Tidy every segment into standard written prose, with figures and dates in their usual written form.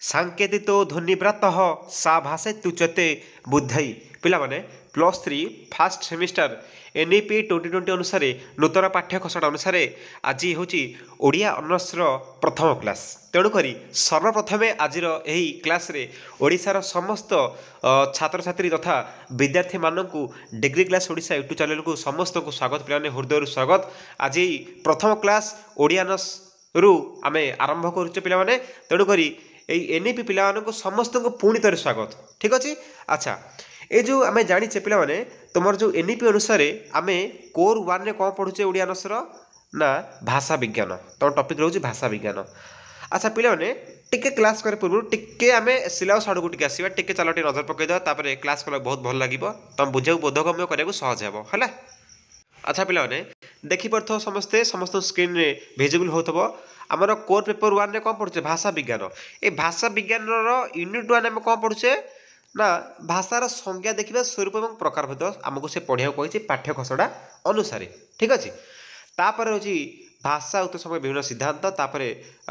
सांकेतितो ध्वनिव्रातः सा भासेत्युच्यते बुद्धई पिला माने +3 फास्ट सेमिस्टर एनईपी 2020 अनुसार नूतन पाठ्य खसड़ा अनुसार आज हूँ ओडिया ऑनर्स प्रथम क्लास तेणुक सर्वप्रथमे आज यही क्लास रे ओडिशार समस्त छात्र छात्री तथा विद्यार्थी मानक degree class Odisha YouTube channel को समस्त को स्वागत पिलाने हृदय स्वागत आज प्रथम क्लास ओडिया ऑनर्स रु आम आरंभ करुचे पिला माने तेणुक एनईपी पिला समस्त को पुणी थे स्वागत ठीक अच्छे। अच्छा ये जो आम जाचे पिला माने तुम जो एनईपी अनुसार आम कोर 1 कौन पढ़ुचे ओडिया ऑनर्स ना भाषा विज्ञान तुम टॉपिक रोचे भाषा विज्ञान। अच्छा पिला माने टिके क्लास करे पूर्व टिके आम सिलेबस आड़ को टिके आसवा टिके चलो टे नजर पकईदेवा क्लास कला बहुत भल लगे तुम बुझे बोधगम्य करने सहज है। अच्छा पिला माने देखिपे समस्ते समस्त स्क्रीन रे विजिबल होथबो आमर कोर पेपर 1 रे कौन पढ़ुचे भाषा विज्ञान ए भाषा विज्ञान यूनिट 1 आम कौन पढ़ुचे ना भाषार संज्ञा देखा स्वरूप और प्रकारभेद आमको से पढ़िया कही पाठ्य खसड़ा अनुसार ठीक अच्छे। तापर हूँ भाषा उत समय विभिन्न सिद्धांत तापर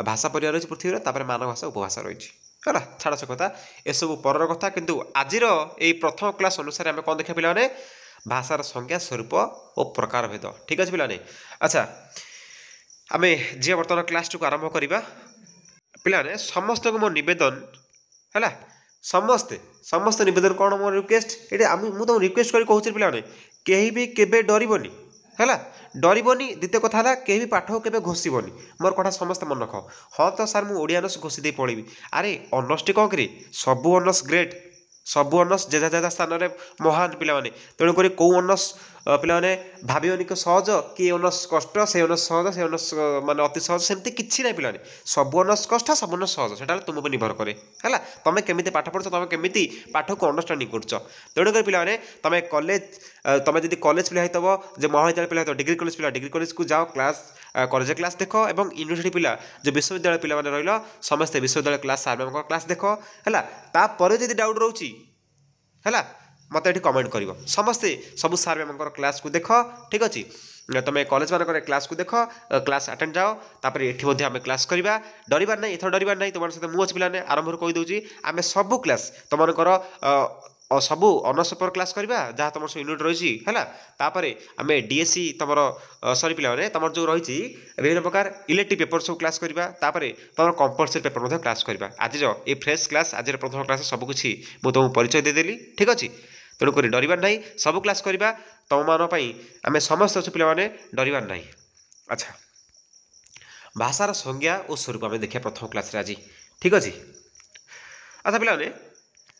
भाषा परिवार रही पृथ्वी तापर मानव भाषा उपभाषा रही है छाड़ से कथा एसबू पर कथा किंतु आज प्रथम क्लास अनुसार आम कौन देखा पे भाषार संज्ञा स्वरूप और प्रकार भेद ठीक अच्छे पे। अच्छा आम जी बर्तमान क्लास को आरंभ करवा पे समस्त को मो नवेदन है समस्ते समस्त नवेदन कौन मो रिक्वेस्ट ये मुझे रिक्वेस्ट कर कहूँ पे कहीं भी केबे डरबनी है डरबनी द्वितीय कथा है कहीं भी पाठ के घोषबनी मोर कथा समस्त मन रख हाँ तो सार मुझे ओडिया ऑनर्स घोषी दे पढ़ी अरे ऑनर्स टी कौन करी सबू ऑनर्स ग्रेट सबू ऑनर्स जेजा जेजा स्थान में महान पिलाने तेणुक कौ ऑनर्स पिलाने भावनी कि सहज कि ऑनर्स कष्ट से ऑनर्स सहज से ऑनर्स माने अति सहज सेमती किसी ना पिलाने सब ऑनर्स कष्ट सब ऑनर्स सहज से तुम पर निर्भर करे है तुम केमी पाठ पढ़ तुम केमी पाठ को अंडरस्टांडिंग कर तेणुक पिलाने तुम कॉलेज तुम जब कॉलेज पिला हो जो महाविद्यालय पिला डिग्री कॉलेज को जाओ क्लास कॉलेज क्लास देख और यूनिवर्सिटी पिला जो विश्वविद्यालय पिला रहा समस्ते विश्वविद्यालय क्लास सार मैम क्लास देख है तापर जब डाउट रोचे है मत ये कमेंट कर समस्ते सब सार मैम क्लास को देख ठीक अच्छे तुम कॉलेज मान क्लास को देख क्लास अटेंड जाओ तापर ये आम क्लास करवा डरबार ना एथर डरबार ना तुम सहित मुझे पिलाने आरंभ कहीदे आम सबू क्लास तुमर सबू ऑनर्स पेपर क्लास करवा जहाँ तुम सब यूनिट रही है तापर आम डीएससी तुम सरी पे तुम जो रही विभिन्न प्रकार इलेक्टिव पेपर सब क्लास करवा तापर तुम कंपलसरी पेपर क्लास करवा आज ये फ्रेश क्लास आज प्रथम क्लास सबकिछि मुझे तुमको परिचय देदेली ठीक अच्छे तेणुक डरबार ना सब क्लास करवा तुम मानी आम समस्त अच्छे पे डरबार ना। अच्छा भाषार संज्ञा और स्वरूप आम देखा प्रथम क्लास आज ठीक अच्छे। अच्छा पे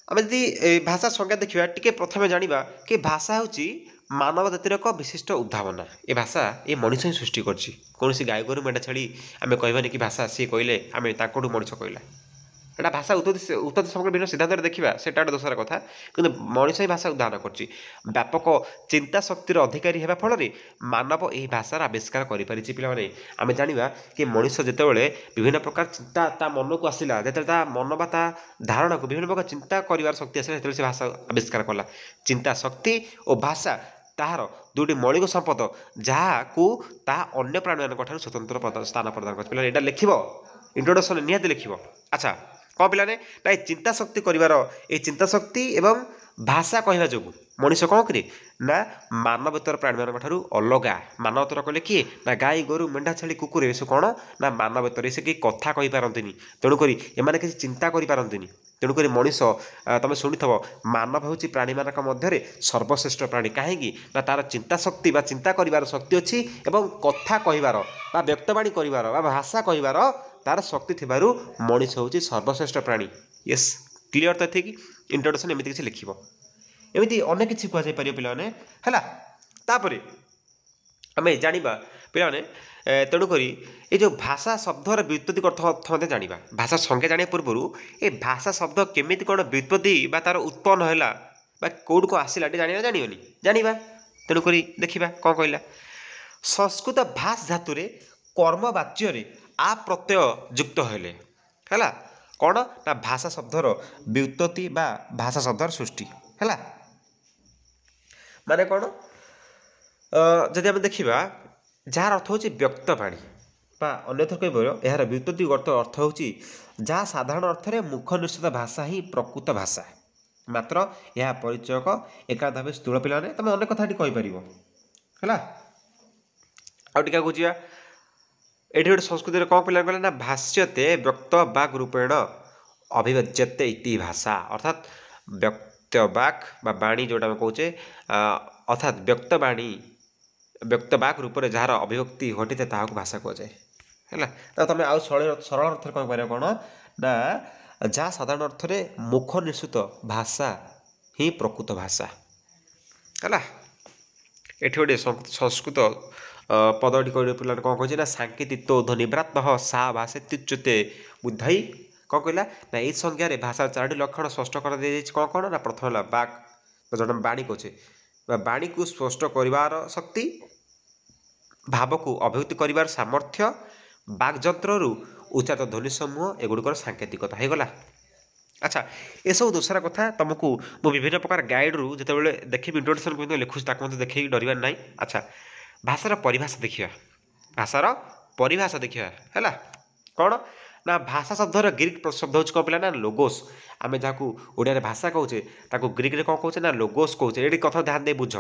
आम जी भाषा संज्ञा देखा टी प्रथम जाना कि भाषा हूँ मानव जातिर एक विशिष्ट उद्भावना ये भाषा ये मनीष ही सृष्टि कर गाय गोरु मेढ़ा छाड़ी आम कहबानी कि भाषा सी कहले आम ताकू मनीष कहला एटा भाषा उत्पत्ति समग्र विभिन्न सिद्धांत देखा से दोसर कथा कि मनीष ही भाषा उद्धारण कर व्यापक चिंता शक्तिर अधिकारी होगा फल मानव यही भाषार आविष्कार कर आम जाना कि मनीष जितेबाला विभिन्न प्रकार चिंता ता मन को आसला जो मन बा धारणा को विभिन्न प्रकार चिंता कर शक्ति आसला से भाषा आविष्कार कला चिंता शक्ति और भाषा ताहार दुईटी मौलिक संपद जहाँ अन्य प्राणी मान स्वतंत्र स्थान प्रदान कर यहाँ लिख इंट्रोडक्शन निहाती लिख। अच्छा कौन पिलाने ना चिंता शक्ति कर चिंता शक्ति एवं भाषा कहवा जो मनीष कौन करे ना मानवतर प्राणी मान अलग मानवतर कहले किए ना गाई गोरु मेढ़ा छेली कुकुर ये कौन ना मानवतर से कि कथा कही पारती तेणुक एम किसी चिंता करें तेणुक मनीष तुम शुणी थो मानव हूँ प्राणी मान मध्य सर्वश्रेष्ठ प्राणी कहीं ना तार चिंता शक्ति बा चिंता कर शक्ति अच्छी एवं कथा कहबार व्यक्तवाणी कर भाषा कहबार तार शक्ति थी मनीष हूँ सर्वश्रेष्ठ प्राणी। यस क्लीयर तो थी इंट्रोडक्शन एमती किसी लिख एमती अनेक किसी कहुई पार पे है आम जाना पे तेणुक ये जो भाषा शब्दर व्युत्पत्ति अर्थ जाना भाषा संज्ञा जाना पूर्व ये भाषा शब्द केमी कौन व्युत्पत्ति तार उत्पन्न है कौट को आसला जाना जाननी जाना तेणुक देखा कौन कहला संस्कृत भाष धातु कर्मवाच्य आ प्रत्यय युक्त हेले है कौन ना भाषा शब्दर व्युत्पत्ति भाषा शब्दर सृष्टि है माने कौन जदि आम देखा जार अर्थ हूँ व्यक्तवाणी बा अन्यथा कह यार व्युत्पत्ति अर्थ हूँ जहाँ साधारण अर्थ में मुख निश्चित भाषा ही प्रकृत भाषा मात्र यह परिचयक एकांत भाव स्थूल पिलाने तुम अनेक कथा कहीपर है आगे बुझा ये गोटे संस्कृति कौन पिला कहले ना भाष्यते व्यक्त वाक् रूपेण अभिव्यज्यते इति भाषा अर्थात व्यक्त वाक् बाणी जोटा कहे अर्थात व्यक्त वाक् रूप में जार अभिव्यक्ति घटी था ताकू भाषा कहुए है तो तुम आउ सरल अर्थ कौन कर कौन ना जहाँ साधारण अर्थ में मुख निश्चित भाषा ही प्रकृत भाषा है ये गोटे संस्कृत पदटी पिला कौन कहे ना सांकेतित्व ध्वनिव्रात सा भाषेत्युच्यते बुद्धई कौन कहला ना ये संज्ञा भाषा 4टी लक्षण स्पष्ट कर दी कौन कौन ना प्रथम है वाक् जो बाणी कहे बाणी को स्पष्ट कर शक्ति भाव को अभिव्यक्ति कर सामर्थ्य वाक्यंत्र उच्चात ध्वनि समूह एगुड़िकर सांकेतिकता होगला। अच्छा ये सब दूसरा कथा तुमको मु विभिन्न प्रकार गाइड रु जिते देखी इंट्रोडक्शन लिखुची ताक मत देखिए डरबार ना। अच्छा भाषार परिभाषा देखिए भाषार परिभाषा देखिए है कौन ना भाषा शब्दर ग्रीक शब्द हूँ कौन पिला ना लोगोस आम जहाँ ओडिया भाषा कहे ताको ग्रीक रे कौन कहे ना लोगोस कहे ये कथा ध्यान दे बुझ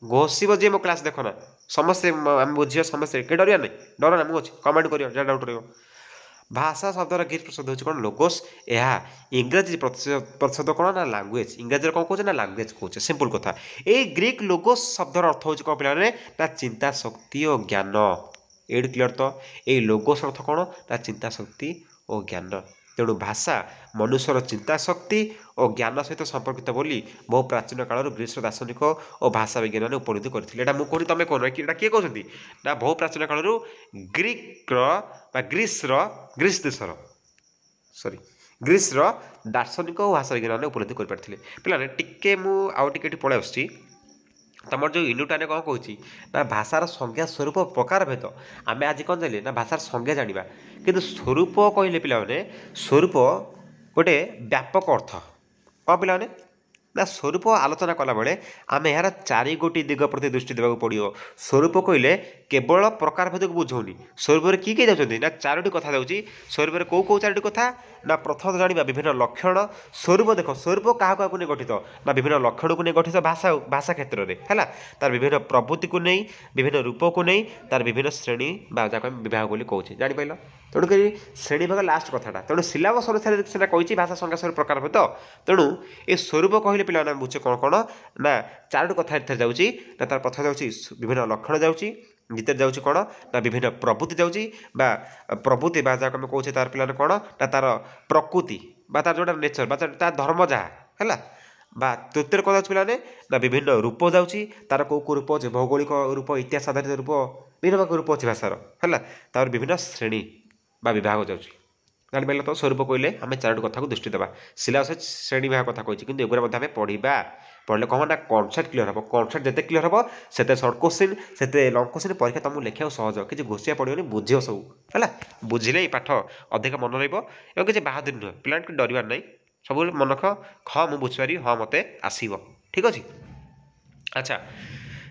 घोषिब जी मो क्लास देख ना समस्ते आम बुझे समस्ते के डरिया नहीं डर ना मुझे कमेंट कर जहाँ डाउट रही भाषा शब्दर ग्रीक शब्द हूँ कौन लोगोस यह इंग्राजी प्रतिशत कौन ना लांगुएज इंग्राजी कौन कहे ना लांगुएज कहे सिंपल कथा ये ग्रीक लोगोस शब्दर अर्थ हूँ कौन पे ना चिंता शक्ति और ज्ञान एड क्लियर तो ये लोगोस अर्थ कौन ना चिंता शक्ति और ज्ञान तेणु भाषा मनुष्यर चिंता शक्ति और ज्ञान सहित संपर्कित बोली बहु प्राचीन काल ग्रीस दार्शनिक और भाषा विज्ञान मैंने उपलब्धि करते कहूँ तुम कौन कि किए कहते ना बहु प्राचीन काल ग्रीक ग्रीस देशर सॉरी ग्रीस दार्शनिक और भाषा विज्ञान मैंने उपलब्धि कर पारे टिके मुझे पलि आसुच्छी तुम जो यूनिट आने कौन कौन ना भाषार संज्ञा स्वरूप प्रकार भेद आम आज कौन जाने ना भाषार संज्ञा जाना कि स्वरूप कहले पे स्वरूप गोटे व्यापक अर्थ कौन पे ना स्वरूप आलोचना कला बेले आम यार 4 गोटी दिग प्रति दृष्टि देवाक पड़ो स्वरूप कहले केवल प्रकार भेद को बुझौनी स्वरूप किए किए जाती ना 4टी कथा जाऊँगी स्वरूप कौ कौ 4टी कथा ना प्रथम जाना विभिन्न लक्षण स्वरूप देख स्वरूप क्या नहीं गठित ना विभिन्न लक्षण को नहीं गठित भाषा भाषा क्षेत्र में है तार विभिन्न प्रवृत्ति को नहीं विभिन्न रूप को नहीं तार विभिन्न श्रेणी जहाँ विभाग बोली कहे जापार तेणुक श्रेणी भाग लास्ट कथाटा तेणु सिलेबस अनुसार सीना कही भाषा संज्ञा स्वरूप प्रकार भेद तेणु ये स्वरूप कहले पे बुझे कौन कौन ना 4टी कथा इधर जाऊँगी ना तार प्रथम जाऊँगी विभिन्न लक्षण जाऊँगी द्वितीय जाऊँगी कौन ना विभिन्न प्रवृत्ति जाऊँगी प्रवृत्ति जहाँ आम कहे तार पे कौन ना तार प्रकृति तार जोटा नेचर तार धर्म जहाँ है तृतीय कौन जाऊँ पे ना विभिन्न रूप जाऊँगी तार कौ कौ रूप अच्छे भौगोलिक रूप इतिहास आधारित रूप विभिन्न प्रकार रूप अच्छे भाषार है तार विभिन्न श्रेणी विभाग जाऊँगी जापार तो स्वरूप कहले आम 4टी कथा को दृष्टि देवा सिलेबस श्रेणी विभाग कथा कही कि एगुरा पढ़ा पढ़ले कौन ना कनसेप्ट क्लीयर हम कनसेप्ट जिते क्लीयर हम से सर्ट क्वेश्चन से लंग क्वेश्चन परीक्षा तुमको लिखा सहज कि घोषिया पड़ोनी बुझ सब है बुझे ही पाठ अधिक मन रही किसी बाहादुर नुह पिला डरबार ना सब मन रख हाँ मुझे बुझीपारि हाँ मत आसब ठीक अच्छे। अच्छा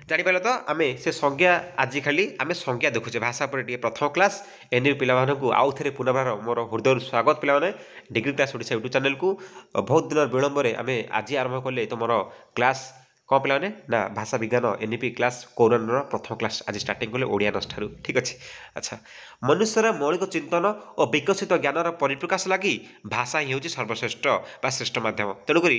जापार तो आम से संज्ञा आज खाली आम संज्ञा देखुचे भाषा पर प्रथम क्लास एन पिला आउ थे पुनर्बार मोर हृदय स्वागत पे degree class Odisha YouTube channel को बहुत दिन विलंब आम आज आरंभ कले तो मोर क्लास कौन पे ना भाषा विज्ञान एनईपी क्लास कोरोना प्रथम क्लास आज स्टार्टिंग कले ओडिया नस ठारू ठीक अच्छे। अच्छा मनुष्यर मौलिक चिंतन और विकसित ज्ञानर परिप्रकाश लगी भाषा ही हूँ सर्वश्रेष्ठ बा श्रेष्ठ मध्यम तेणुक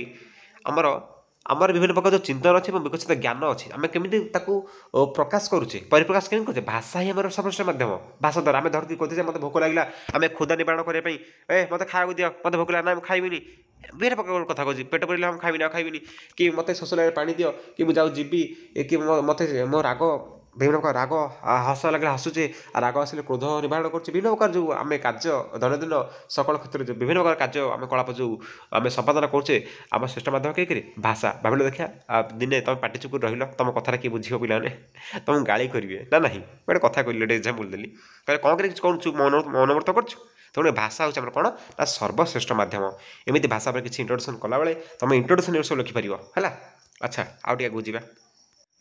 आमर विभिन्न प्रकार जो चिंतन अच्छे विकसित ज्ञान अच्छे आम केमी प्रकाश करुचे परिप्रकाश केमी करुचे भाषा ही आम सर्वश्रेष्ठ मध्यम भाषा द्वारा आम धरती कहते मत भोक लगे आम क्षुदा निवारण करने मत खाया दियो मत भोक लगे ना खाइबी विभिन्न प्रकार कथा कहे पेट पड़े हम खाइबी खाइबी कि मत शोष लगे पानी दियो कि मुझे जीवी कि मत मो राग विभिन्न प्रकार राग हस लगे हसुचे राग आसले क्रोध निवारण कर विभिन्न प्रकार जो आम कार्य दैनन्दिन सकल क्षेत्र में विभिन्न प्रकार कार्य आम कलाप जो आम संपादन करुचे आम श्रेष्ठ माध्यम कहीकि भाषा भाविल देखा दिने तुम पाटी चुप रही तुम कथा किए बुझ पे तुम गाड़ी करेंगे ना ना गोटे कथा कहली एक्जाम्पल देली कहे कौन कर मनोवर्त कर तेणु भाषा हूँ कौन ना सर्वश्रेष्ठ मध्यम एमती भाषा पर किसी इंट्रोडक्शन कला तुम इंट्रोडक्शन सब लिखिपर है। अच्छा आउ टे आगे जावा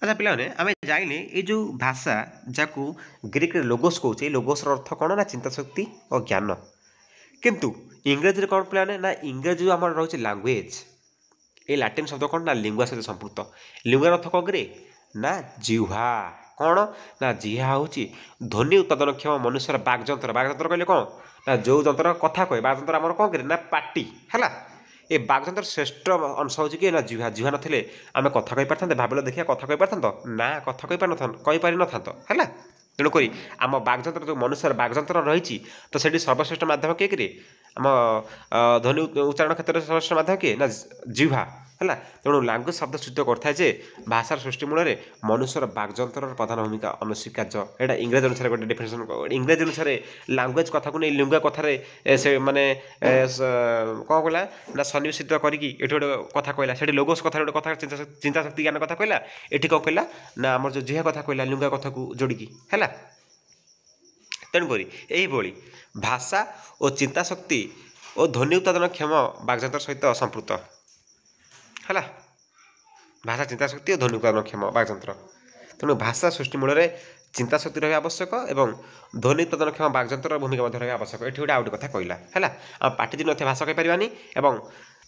अच्छा पिलाने आम जाइने ये जो भाषा जहाँ ग्रीक लोगोस कौचे लोगोस अर्थ कौन ना चिंता शक्ति और ज्ञान किंतु इंग्रेजी कौन पिलाने ना इंग्रेजी आम रही लैंग्वेज ये लाटिन शब्द कौन ना लिंगुआ सहित संपृक्त लिंगुआर अर्थ कौन करे ना जिह्वा कौन ना जिह्वा हूँ ध्वनि उत्पादनक्षम मनुष्यर बागजंत्र कहले कौन ना जो जंत्र कथा कहे बागजंत्र आम कौन करे ना पाटी है ये बागजंत्र श्रेष्ठ अंश हो कि ना जिह्वा जिह्वा नथिले आम कथा कही पारते भाविल देखिए कथा कही पारत ना कथा कही पारि न था तेणुक आम बागजंत्र जो मनुष्यर बागजंत्र रही तो से सर्वश्रेष्ठ माध्यम किए आम ध्वनि उच्चारण क्षेत्र में सर्वश्रेष्ठ माध्यम किए ना जिह्वा है तेणु लैंग्वेज शब्द सूचित करता भाषार सृष्टि मूल में मनुष्यर बागजंत्र प्रधान भूमिका अनुस्वीकार्य यहाँ इंग्रेजी अनुसार गोटे डेफिनेसन इंग्रेजी अनुसार लैंग्वेज कथा को नहीं लिंगुआ कथार से माने कौन कहला ना सन्निवेशित करके गोटे कथा कहला से लोगोस कथा गोटे कथा चिंता शक्ति ज्ञान कथा कहला ये कौन कहला ना आम जो जिह्वा कथा कहला लिंगुआ कथा को जोड़िकी है तेणुक यही भाषा और चिंता शक्ति और ध्वनि उत्पादन क्षम बागजंत्र सहित संपृक्त है भाषा चिंता शक्ति और ध्वनि उत्पादन क्षम बागजंत्र तेणु भाषा सृष्टि मूल में चिंता शक्ति रहा आवश्यक और ध्वनि उत्पादन क्षम बागजंत्र भूमिका रहा आवश्यक ये गोटे आउट कथा कहला है आम पाटी न भाषा कहींपारानी और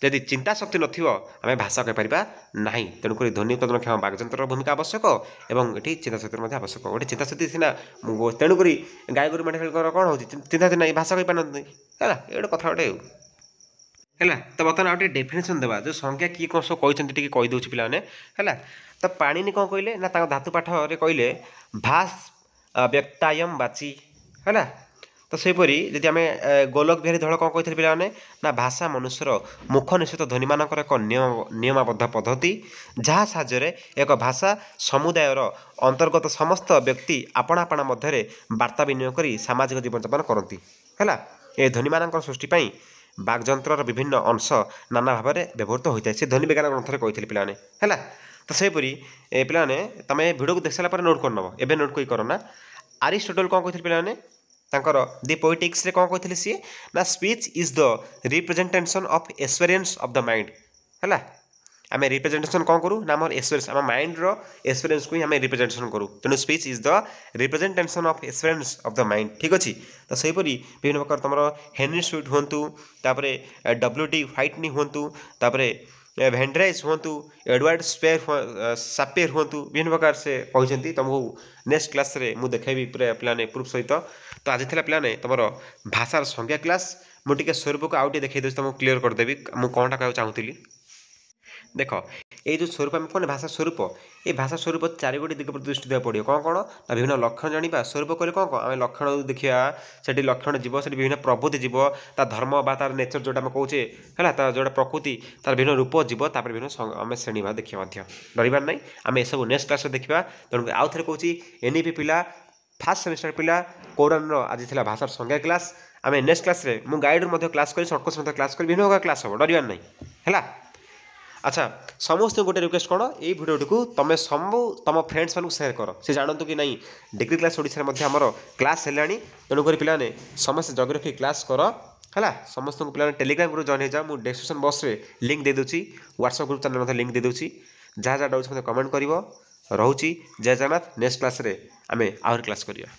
जदि चिंता शक्ति नमें भाषा कहींपर ना तेणुक ध्वनि उत्पादन क्षम बागजंत्र भूमिका आवश्यक और ये चिंता शक्ति आवश्यक गोटे चिंता शक्ति सीना तेणुक गाय गोरु मेढ़ कौन हो चिंता ना भाषा कही पारती है ये गोटे कथा गोटे है तो बर्तमान आउटे डेफिनेसन देवा जो संज्ञा किए कौन सब कहते कहीदे पाने है तो पाणिनि कौन कहले ना धातु पाठ कहले भाष व्यक्तायम बाची है तो सेपरी जदि आम गोलक बिहारी धड़ कौन कहते पाने ना भाषा मनुष्यर मुख निश्चित ध्वनि मानक एक नियमाबद्ध पद्धति जहाँ साहाय्य एक भाषा समुदायर अंतर्गत समस्त व्यक्ति आपण आपण मध्य वार्ता विनिमय कर सामाजिक जीवनयापन करती है ये ध्वनि मान सृष्टि बागजंत्र विभिन्न अंश नाना भाव में व्यवहृत होता है से ध्वनि विज्ञान ग्रंथ कहते पाने है तो सेपरी पाने तुम भिडियो को देख सारा नोट कर नब एवं नोट करना अरिस्टोटल कौन कहते पाने तांकर दि पोएटिक्स रे कौन कहते सी ना speech is the representation of experience of the mind है आम रिप्रेजेंटेशन कौन करूँ ना आम एक्सपीरियंस आम माइंड रो एक्सपीरियंस को ही आम रिप्रेजेंटेशन करूँ तेणु speech is the representation of experience of the mind ठीक अच्छे तो सेपरी विभिन्न प्रकार तुम हेनरी स्वीट हूँ तापर WD व्हाइटनी हूँ तापर भेंड्राइस हूँ एडवर्ड सापेयर हूँ विभिन्न प्रकार से कहते तुमको नेक्स्ट क्लास रे मुझे देखेबी पूरा पाने प्रूफ सहित तो आज था पाने तुम भाषार संज्ञा क्लास मुझे स्वरूप को आउटे देखी दूसरी तुमको क्लीयर करदेवी मुझे कौन टा चाहूली देख ये जो स्वरूप आम कौन भाषा स्वरूप ये भाषा स्वरूप चार गोटी दिग पर दृष्टि देवा पड़ो कौन कौन ना विभिन्न लक्षण जाना स्वरूप कहले कौन कौन आम लक्षण देखा से लक्षण जीव से विभिन्न प्रवृत्ति जीव ता धर्म बा तार नेचर जोटा आम कौचे है जोटा प्रकृति तार विभिन्न रूप जीव तापर विभिन्न आम श्रेणी भाव देखा डरबार ना आम सब नेक्स्ट क्लास देखा तेणु आउ थे कहूँ NEP पिला फास्ट सेमिस्टर पिला कोरान आज था भाषार संज्ञा क्लास आम नेक्स्ट क्लास रे मु गाइड क्लास करी सर्टकट क्लास करी विभिन्न प्रकार क्लास हम डरबार ना है अच्छा समस्त गोटे रिक्वेस्ट कौन ये भिडियो को तुम सब तुम फ्रेंड्स मानक सेयार कर से जानतु कि नहीं डिग्री क्लास ओडिशा में आमर क्लास है तेणुक पाने समस्त जग रखी क्लास कर है समस्त पे टेलीग्राम ग्रुप जॉइन हो जाओ मुझे डिस्क्रिप्शन बॉक्स रे लिंक दे दूची व्हाट्सएप ग्रुप चैनल लिंक दे दूची जहाँ जहाँ डाउट्स कमेंट कर रोची जय जगन्नाथ नेक्स्ट क्लास रे आम आहरी क्लास करिया।